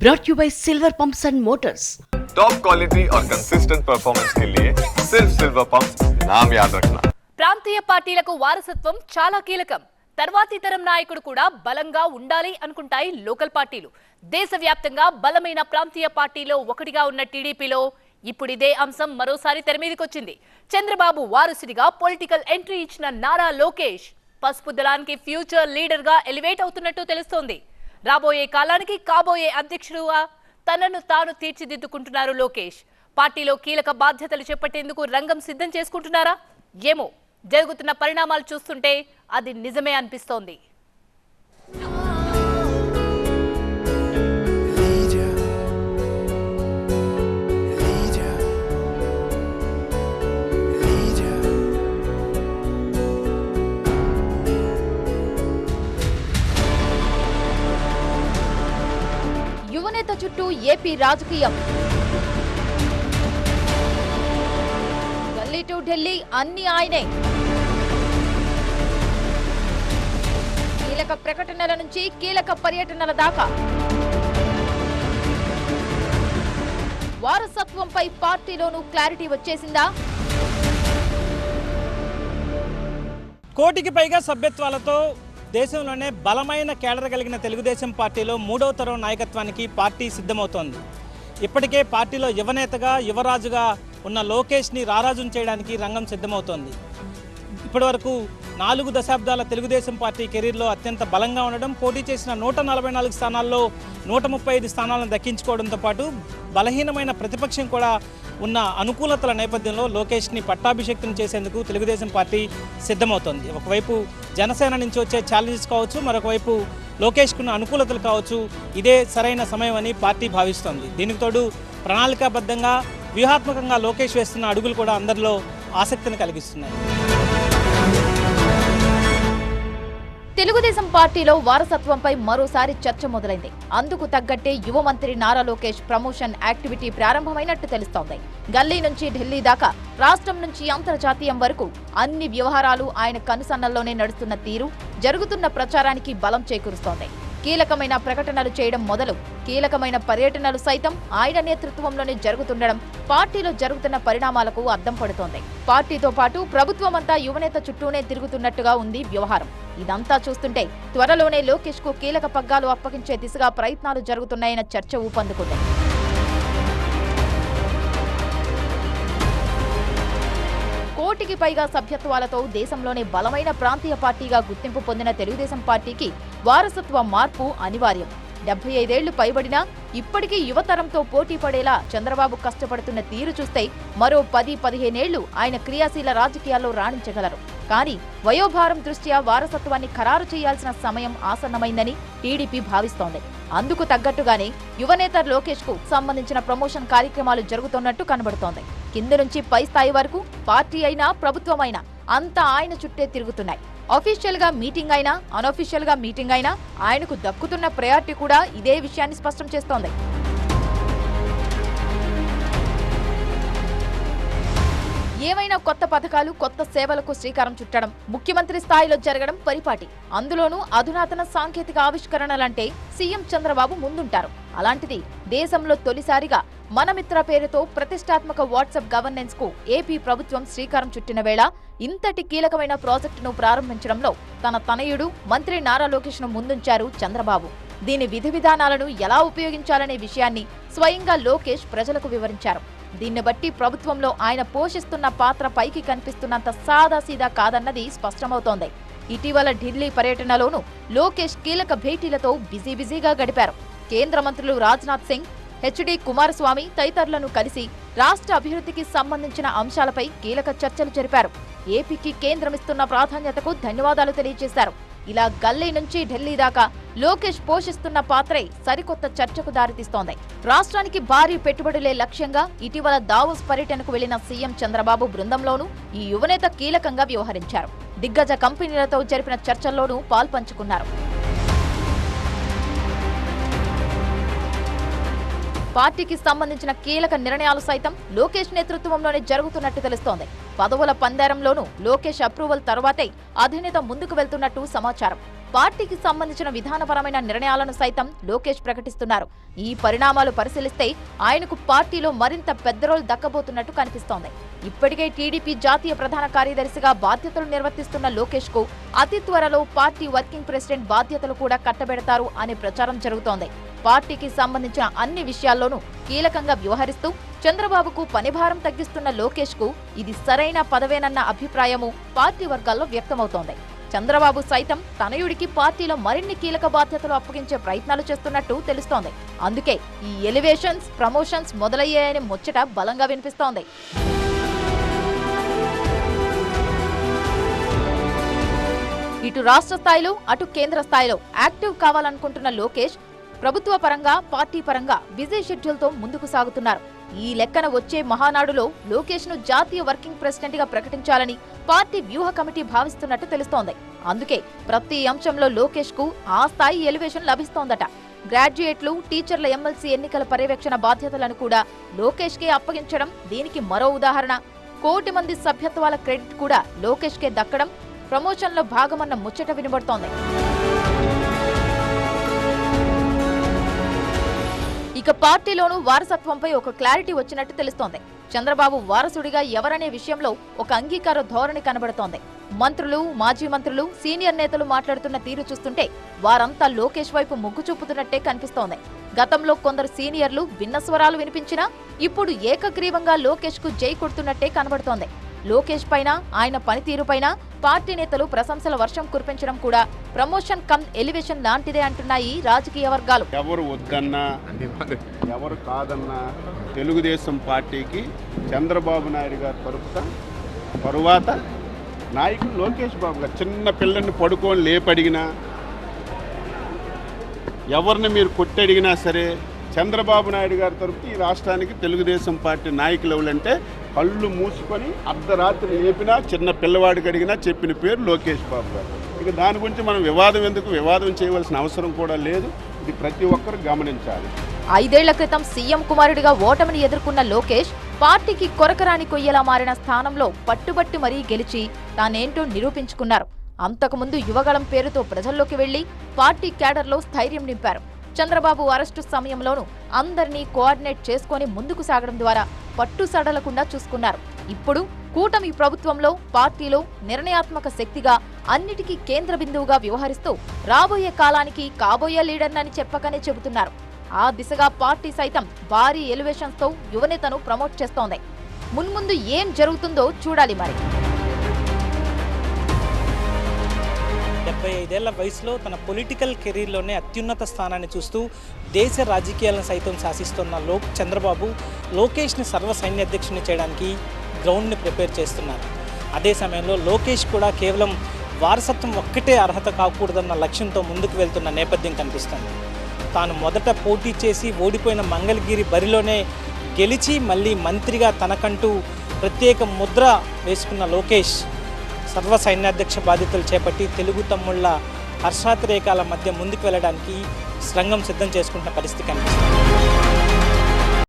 brought you by Silver Pumps and Motors. Top quality और consistent performance के लिए सिर्फ सिल्वर पंप्स नाम याद रखना. ప్రాంతీయ పార్టీలకు వారసత్వం చాలా కీలకం. తర్వాతి తరం నాయకుడు కూడా బలంగా ఉండాలి అనుకుంటాయి లోకల్ పార్టీలు. దేశవ్యాప్తంగా బలమైన ప్రాంతీయ పార్టీలో ఒకటిగా ఉన్న టీడీపీలో ఇప్పుడు ఇదే అంశం మరోసారి తెరమీదకొచ్చింది. చంద్రబాబు వారసుడిగా పొలిటికల్ ఎంట్రీ ఇచ్చిన నారా లోకేష్ పసుపు దళానికి ఫ్యూచర్ లీడర్ గా ఎలివేట్ అవుతున్నట్టు తెలుస్తోంది. రాబోయే కాలానికి కాబోయే అధ్యక్షుడుగా తనను తాను తీర్చిదిద్దుకుంటున్నారు లోకేష్. పార్టీలో కీలక బాధ్యతలు చేపట్టేందుకు రంగం సిద్ధం చేసుకుంటున్నారా? ఏమో, జరుగుతున్న పరిణామాలు చూస్తుంటే అది నిజమే అనిపిస్తోంది. యువనేత చుట్టూ ఏపీ రాజకీయం. ఢిల్లీ టు ఢిల్లీ అన్ని ఆయనే. కీలక ప్రకటనల నుంచి కీలక పర్యటనల దాకా వారసత్వంపై పార్టీలోనూ క్లారిటీ వచ్చేసిందా? కోటికి పైగా సభ్యత్వాలతో దేశంలోనే బలమైన కేడర్ కలిగిన తెలుగుదేశం పార్టీలో మూడవ తరం నాయకత్వానికి పార్టీ సిద్ధమవుతోంది. ఇప్పటికే పార్టీలో యువనేతగా యువరాజుగా ఉన్న లోకేష్ని రారాజును చేయడానికి రంగం సిద్ధమవుతోంది. ఇప్పటివరకు 4 దశాబ్దాల తెలుగుదేశం పార్టీ కెరీర్లో అత్యంత బలంగా ఉండడం, పోటీ చేసిన 144 స్థానాల్లో 135 స్థానాలను దక్కించుకోవడంతో పాటు బలహీనమైన ప్రతిపక్షం కూడా ఉన్న అనుకూలతల నేపథ్యంలో లోకేష్ని పట్టాభిషేక్తం చేసేందుకు తెలుగుదేశం పార్టీ సిద్ధమవుతోంది. ఒకవైపు జనసేన నుంచి వచ్చే ఛాలెంజెస్ కావచ్చు, మరొకవైపు లోకేష్కున్న అనుకూలతలు కావచ్చు, ఇదే సరైన సమయం అని పార్టీ భావిస్తోంది. దీనికి తోడు ప్రణాళికాబద్ధంగా వ్యూహాత్మకంగా లోకేష్ వేస్తున్న అడుగులు కూడా అందరిలో ఆసక్తిని కలిగిస్తున్నాయి. తెలుగుదేశం పార్టీలో వారసత్వంపై మరోసారి చర్చ మొదలైంది. అందుకు తగ్గట్టే యువ మంత్రి నారా లోకేష్ ప్రమోషన్ యాక్టివిటీ ప్రారంభమైనట్టు తెలుస్తోంది. గల్లీ నుంచి ఢిల్లీ దాకా, రాష్ట్రం నుంచి అంతర్జాతీయం వరకు అన్ని వ్యవహారాలు ఆయన కనుసన్నల్లోనే నడుస్తున్న తీరు జరుగుతున్న ప్రచారానికి బలం చేకూరుస్తోంది. కీలకమైన ప్రకటనలు చేయడం మొదలు కీలకమైన పర్యటనలు సైతం ఆయన నేతృత్వంలోనే జరుగుతుండడం పార్టీలో జరుగుతున్న పరిణామాలకు అద్దం పడుతోంది. పార్టీతో పాటు ప్రభుత్వమంతా యువనేత చుట్టూనే తిరుగుతున్నట్టుగా ఉంది వ్యవహారం. ఇదంతా చూస్తుంటే త్వరలోనే లోకేష్ కు కీలక పగ్గాలు అప్పగించే దిశగా ప్రయత్నాలు జరుగుతున్నాయన్న చర్చ ఊపందుకుంది. కోటికి పైగా సభ్యత్వాలతో దేశంలోనే బలమైన ప్రాంతీయ పార్టీగా గుర్తింపు పొందిన తెలుగుదేశం పార్టీకి వారసత్వ మార్పు అనివార్యం. 75 ఏళ్లు పైబడినా ఇప్పటికీ యువతరంతో పోటీ పడేలా చంద్రబాబు కష్టపడుతున్న తీరు చూస్తే మరో 10-15 ఏళ్లు ఆయన క్రియాశీల రాజకీయాల్లో రాణించగలరు. కానీ వయోభారం దృష్ట్యా వారసత్వాన్ని ఖరారు చేయాల్సిన సమయం ఆసన్నమైందని టీడీపీ భావిస్తోంది. అందుకు తగ్గట్టుగానే యువనేత లోకేష్ కు సంబంధించిన ప్రమోషన్ కార్యక్రమాలు జరుగుతున్నట్టు కనబడుతోంది. కింద నుంచి పై స్థాయి వరకు పార్టీ అయినా ప్రభుత్వం అయినా అంతా ఆయన చుట్టే తిరుగుతున్నాయి. అఫీషియల్ గా మీటింగ్ అయినా అనఫీషియల్ గా మీటింగ్ అయినా ఆయనకు దక్కుతున్న ప్రయారిటీ కూడా ఇదే విషయాన్ని స్పష్టం చేస్తోంది. ఏమైనా కొత్త పథకాలు, కొత్త సేవలకు శ్రీకారం చుట్టడం ముఖ్యమంత్రి స్థాయిలో జరగడం పరిపాటి. అందులోనూ అధునాతన సాంకేతిక ఆవిష్కరణలంటే సీఎం చంద్రబాబు ముందుంటారు. అలాంటిది దేశంలో తొలిసారిగా మనమిత్ర పేరుతో ప్రతిష్టాత్మక వాట్సాప్ గవర్నెన్స్ కు ఏపీ ప్రభుత్వం శ్రీకారం చుట్టిన వేళ ఇంతటి కీలకమైన ప్రాజెక్టును ప్రారంభించడంలో తన తనయుడు మంత్రి నారా లోకేష్ ను ముందుంచారు చంద్రబాబు. దీని విధి విధానాలను ఎలా ఉపయోగించాలనే విషయాన్ని స్వయంగా లోకేష్ ప్రజలకు వివరించారు. దీన్ని బట్టి ప్రభుత్వంలో ఆయన పోషిస్తున్న పాత్ర పైకి కనిపిస్తున్నంత సాదాసీదా కాదన్నది స్పష్టమవుతోంది. ఇటీవల ఢిల్లీ పర్యటనలోనూ లోకేష్ కీలక భేటీలతో బిజీగా గడిపారు. కేంద్ర మంత్రులు రాజ్నాథ్ సింగ్, హెచ్డి కుమారస్వామి తదితరులను కలిసి రాష్ట్ర అభివృద్ధికి సంబంధించిన అంశాలపై కీలక చర్చలు జరిపారు. ఏపీకి కేంద్రమిస్తున్న ప్రాధాన్యతకు ధన్యవాదాలు తెలియజేశారు. ఇలా గల్లీ నుంచి ఢిల్లీ దాకా లోకేష్ పోషిస్తున్న పాత్రే సరికొత్త చర్చకు దారితీస్తోంది. రాష్ట్రానికి భారీ పెట్టుబడులే లక్ష్యంగా ఇటీవల దావోస్ పర్యటనకు వెళ్లిన సీఎం చంద్రబాబు బృందంలోనూ ఈ యువనేత కీలకంగా వ్యవహరించారు. దిగ్గజ కంపెనీలతో జరిపిన చర్చల్లోనూ పాల్పంచుకున్నారు. పార్టీకి సంబంధించిన కీలక నిర్ణయాలు సైతం లోకేష్ నేతృత్వంలోనే జరుగుతున్నట్టు తెలుస్తోంది. పదవుల పందేరంలోనూ లోకేష్ అప్రూవల్ తర్వాతే అధినేత ముందుకు వెళ్తున్నట్టు సమాచారం. పార్టీకి సంబంధించిన విధానపరమైన నిర్ణయాలను సైతం లోకేష్ ప్రకటిస్తున్నారు. ఈ పరిణామాలు పరిశీలిస్తే ఆయనకు పార్టీలో మరింత పెద్ద రోల్ దక్కబోతున్నట్టు కనిపిస్తోంది. ఇప్పటికే టీడీపీ జాతీయ ప్రధాన కార్యదర్శిగా బాధ్యతలు నిర్వర్తిస్తున్న లోకేష్ కు అతి త్వరలో పార్టీ వర్కింగ్ ప్రెసిడెంట్ బాధ్యతలు కూడా కట్టబెడతారు అనే ప్రచారం జరుగుతోంది. పార్టీకి సంబంధించిన అన్ని విషయాల్లోనూ కీలకంగా వ్యవహరిస్తూ చంద్రబాబుకు పనిభారం తగ్గిస్తున్న లోకేష్ కు ఇది సరైన పదవేనన్న అభిప్రాయము పార్టీ వర్గాల్లో వ్యక్తమవుతోంది. చంద్రబాబు సైతం తనయుడికి పార్టీలో మరిన్ని కీలక బాధ్యతలు అప్పగించే ప్రయత్నాలు చేస్తున్నట్టు తెలుస్తోంది. అందుకే ఈ ఎలివేషన్స్, ప్రమోషన్స్ మొదలయ్యాయని ముచ్చట బలంగా వినిపిస్తోంది. ఇటు రాష్ట్ర స్థాయిలో అటు కేంద్ర స్థాయిలో యాక్టివ్ కావాలనుకుంటున్న లోకేష్ ప్రభుత్వ పరంగా పార్టీ పరంగా బిజీ షెడ్యూల్ తో ముందుకు సాగుతున్నారు. ఈ లెక్కన వచ్చే మహానాడులో లోకేష్ ను జాతీయ వర్కింగ్ ప్రెసిడెంట్ గా ప్రకటించాలని పార్టీ వ్యూహ కమిటీ భావిస్తున్నట్టు తెలుస్తోంది. అందుకే ప్రతి అంశంలో లోకేష్ కు ఆ స్థాయి ఎలివేషన్ లభిస్తోందట. గ్రాడ్యుయేట్లు, టీచర్ల ఎమ్మెల్సీ ఎన్నికల పర్యవేక్షణ బాధ్యతలను కూడా లోకేష్ కే అప్పగించడం దీనికి మరో ఉదాహరణ. 1 కోటి మంది సభ్యత్వాల క్రెడిట్ కూడా లోకేష్ కే దక్కడం ప్రమోషన్లో భాగమన్న ముచ్చట వినబడుతోంది. ఇక పార్టీలోనూ వారసత్వంపై ఒక క్లారిటీ వచ్చినట్టు తెలుస్తోంది. చంద్రబాబు వారసుడిగా ఎవరనే విషయంలో ఒక అంగీకార ధోరణి కనబడుతోంది. మంత్రులు, మాజీ మంత్రులు, సీనియర్ నేతలు మాట్లాడుతున్న తీరు చూస్తుంటే వారంతా లోకేష్ వైపు మొగ్గు చూపుతున్నట్టే కనిపిస్తోంది. గతంలో కొందరు సీనియర్లు భిన్న స్వరాలు వినిపించినా ఇప్పుడు ఏకగ్రీవంగా లోకేష్ కు జై కొడుతున్నట్టే కనబడుతోంది. లోకేష్ పైన, ఆయన పనితీరుపైన పార్టీ నేతలు ప్రశంసల వర్షం కురిపించడం కూడా ప్రమోషన్ కమ్ ఎలివేషన్ లాంటిదే అంటున్నాయి రాజకీయ వర్గాలు. ఎవరు వద్దన్నా, ఎవరు కాదన్నా తెలుగుదేశం పార్టీకి చంద్రబాబు నాయుడు గారి తరువాత నాయకుడు లోకేష్ బాబు గారు. చిన్న పిల్లల్ని పడుకొని లేపడిగినా, ఎవరిని మీరు కొట్టడిగినా సరే చంద్రబాబు నాయుడు గారి తరఫు ఈ రాష్ట్రానికి తెలుగుదేశం పార్టీ నాయకులు ఎవరంటే కళ్ళు మూసుకొని అర్ధరాత్రి లేపినా, చిన్న పిల్లవాడికి అడిగినా చెప్పిన పేరు లోకేష్ బాబు గారు. ఇక దాని గురించి మనం వివాదం చేయవలసిన అవసరం కూడా లేదు. ఇది ప్రతి ఒక్కరు గమనించాలి. 5 ఏళ్ల క్రితం సీఎం కుమారుడిగా ఓటమిని ఎదుర్కొన్న లోకేష్ పార్టీకి కొరకరాని కొయ్యలా మారిన స్థానంలో పట్టుబట్టి మరీ గెలిచి తానేంటో నిరూపించుకున్నారు. అంతకుముందు యువగళం పేరుతో ప్రజల్లోకి వెళ్లి పార్టీ క్యాడర్లో స్థైర్యం నింపారు. చంద్రబాబు అరెస్టు సమయంలోనూ అందరినీ కోఆర్డినేట్ చేసుకుని ముందుకు సాగడం ద్వారా పట్టు సడలకుండా చూసుకున్నారు. ఇప్పుడు కూటమి ప్రభుత్వంలో పార్టీలో నిర్ణయాత్మక శక్తిగా అన్నిటికీ కేంద్ర బిందువుగా వ్యవహరిస్తూ రాబోయే కాలానికి కాబోయే లీడర్నని చెప్పకనే చెబుతున్నారు. ఆ దిశగా పార్టీ సైతం భారీ ఎలివేషన్స్ తో యువనేతను ప్రమోట్ చేస్తోంది. మున్ముందు ఏం జరుగుతుందో చూడాలి మరి. 75 ఏళ్ల వయసులో తన పొలిటికల్ కెరీర్లోనే అత్యున్నత స్థానాన్ని చూస్తూ దేశ రాజకీయాలను సైతం శాసిస్తున్న చంద్రబాబు లోకేష్ని సర్వ సైన్యాధ్యక్షుని చేయడానికి గ్రౌండ్ని ప్రిపేర్ చేస్తున్నారు. అదే సమయంలో లోకేష్ కూడా కేవలం వారసత్వం ఒక్కటే అర్హత కాకూడదన్న లక్ష్యంతో ముందుకు వెళ్తున్న నేపథ్యం కనిపిస్తుంది. తాను మొదట పోటీ చేసి ఓడిపోయిన మంగళగిరి బరిలోనే గెలిచి మళ్ళీ మంత్రిగా తనకంటూ ప్రత్యేక ముద్ర వేసుకున్న లోకేష్ సర్వ సైన్యాధ్యక్ష బాధ్యతలు చేపట్టి తెలుగు తమ్ముళ్ల హర్షాతిరేకాల మధ్య ముందుకు వెళ్ళడానికి రంగం సిద్ధం చేసుకుంటున్న పరిస్థితి కనిపిస్తుంది.